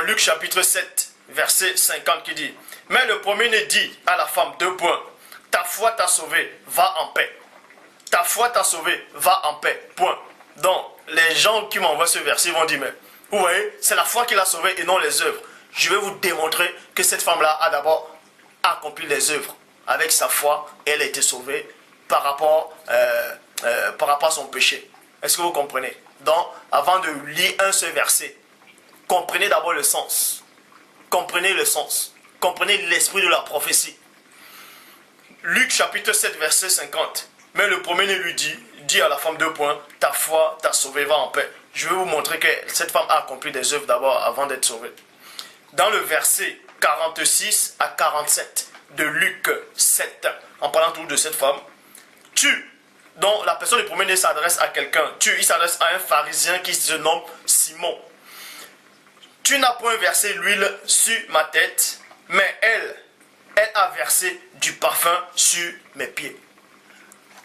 Luc chapitre 7, verset 50 qui dit, mais le premier-né dit à la femme, deux points, ta foi t'a sauvé, va en paix. Ta foi t'a sauvé, va en paix, point. Donc, les gens qui m'envoient ce verset vont dire, mais vous voyez, c'est la foi qui l'a sauvé et non les œuvres. Je vais vous démontrer que cette femme-là a d'abord accompli les œuvres. Avec sa foi, elle a été sauvée par rapport à son péché. Est-ce que vous comprenez? Donc, avant de lire un seul verset, comprenez d'abord le sens. Comprenez le sens. Comprenez l'esprit de la prophétie. Luc chapitre 7, verset 50. Mais le premier-né lui dit à la femme, deux points, ta foi t'a sauvé, va en paix. Je vais vous montrer que cette femme a accompli des œuvres d'abord avant d'être sauvée. Dans le verset 46 à 47 de Luc 7, en parlant toujours de cette femme, donc la personne du premier-né s'adresse à quelqu'un, il s'adresse à un pharisien qui se nomme Simon. Tu n'as point versé l'huile sur ma tête, mais elle a versé du parfum sur mes pieds.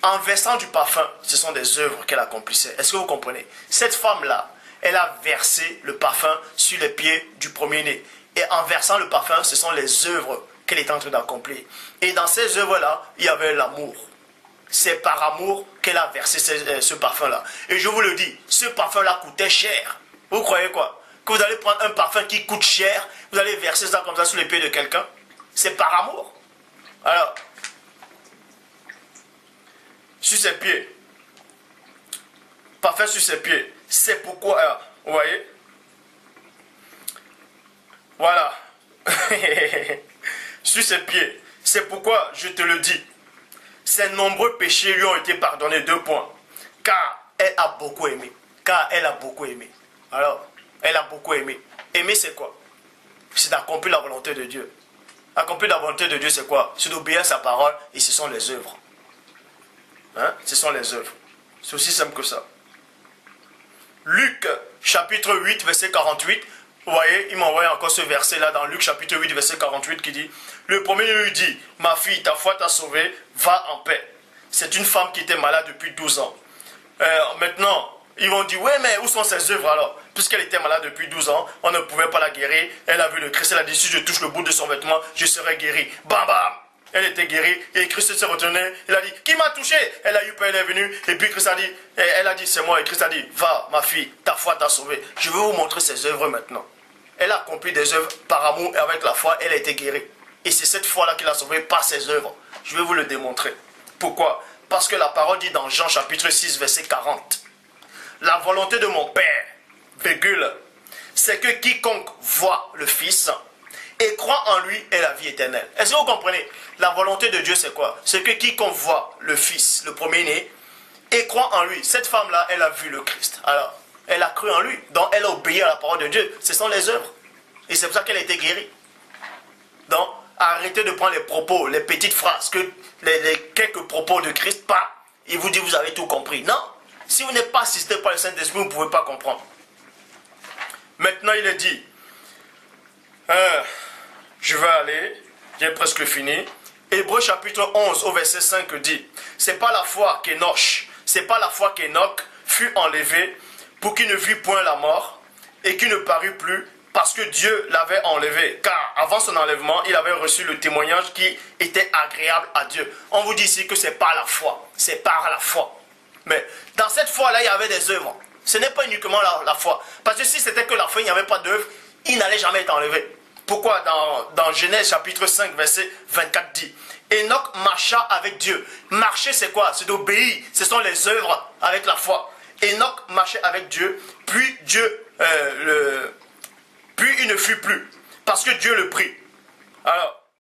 En versant du parfum, ce sont des œuvres qu'elle accomplissait. Est-ce que vous comprenez? Cette femme-là, elle a versé le parfum sur les pieds du premier-né. Et en versant le parfum, ce sont les œuvres qu'elle est en train d'accomplir. Et dans ces œuvres-là, il y avait l'amour. C'est par amour qu'elle a versé ce parfum-là. Et je vous le dis, ce parfum-là coûtait cher. Vous croyez quoi? Que vous allez prendre un parfum qui coûte cher, vous allez verser ça comme ça sur les pieds de quelqu'un? C'est par amour. Alors, sur ses pieds, parfum sur ses pieds, c'est pourquoi, vous voyez? Voilà. Sur ses pieds, c'est pourquoi je te le dis. Ses nombreux péchés lui ont été pardonnés, deux points. Car elle a beaucoup aimé. Car elle a beaucoup aimé. Alors, elle a beaucoup aimé. Aimer, c'est quoi? C'est d'accomplir la volonté de Dieu. Accomplir la volonté de Dieu, c'est quoi? C'est d'obéir à sa parole et ce sont les œuvres. Hein? Ce sont les œuvres. C'est aussi simple que ça. Luc, chapitre 8, verset 48. Vous voyez, il m'a envoyé encore ce verset-là dans Luc, chapitre 8, verset 48, qui dit, le premier lui dit, ma fille, ta foi t'a sauvée, va en paix. C'est une femme qui était malade depuis 12 ans. Maintenant, ils vont dire, ouais, mais où sont ses œuvres alors? Puisqu'elle était malade depuis 12 ans, on ne pouvait pas la guérir. Elle a vu le Christ, elle a dit, si je touche le bout de son vêtement, je serai guéri. Bam, bam! Elle était guérie et Christ s'est retourné. Il a dit, qui m'a touché? Elle a eu peur, elle est venue. Et puis Christ a dit, elle a dit, c'est moi. Et Christ a dit, va, ma fille, ta foi t'a sauvée. Je vais vous montrer ses œuvres maintenant. Elle a accompli des œuvres par amour et avec la foi, elle a été guérie. Et c'est cette foi-là qui l'a sauvée par ses œuvres. Je vais vous le démontrer. Pourquoi? Parce que la parole dit dans Jean chapitre 6, verset 40. La volonté de mon Père, virgule, c'est que quiconque voit le Fils et croit en lui ait la vie éternelle. Est-ce que vous comprenez? La volonté de Dieu, c'est quoi? C'est que quiconque voit le Fils, le premier-né, et croit en lui. Cette femme-là, elle a vu le Christ. Alors, elle a cru en lui. Donc, elle a obéi à la parole de Dieu. Ce sont les œuvres. Et c'est pour ça qu'elle a été guérie. Donc, arrêtez de prendre les propos, les petites phrases, que les quelques propos de Christ, pas. Il vous dit, vous avez tout compris. Non. Si vous n'êtes pas assisté par le Saint-Esprit, vous ne pouvez pas comprendre. Maintenant, il est dit, je vais aller, j'ai presque fini. Hébreux chapitre 11 au verset 5 dit, c'est pas la foi qu'Enoch fut enlevé pour qu'il ne vit point la mort et qu'il ne parut plus parce que Dieu l'avait enlevé. Car avant son enlèvement, il avait reçu le témoignage qui était agréable à Dieu. On vous dit ici que c'est par la foi. C'est par la foi. Mais dans cette foi-là, il y avait des œuvres. Ce n'est pas uniquement la foi. Parce que si c'était que la foi, il n'y avait pas d'œuvre, il n'allait jamais être enlevé. Pourquoi dans Genèse chapitre 5, verset 24 dit, Enoch marcha avec Dieu. Marcher, c'est quoi? C'est d'obéir. Ce sont les œuvres avec la foi. Enoch marchait avec Dieu, puis puis il ne fut plus, parce que Dieu le prit. Alors,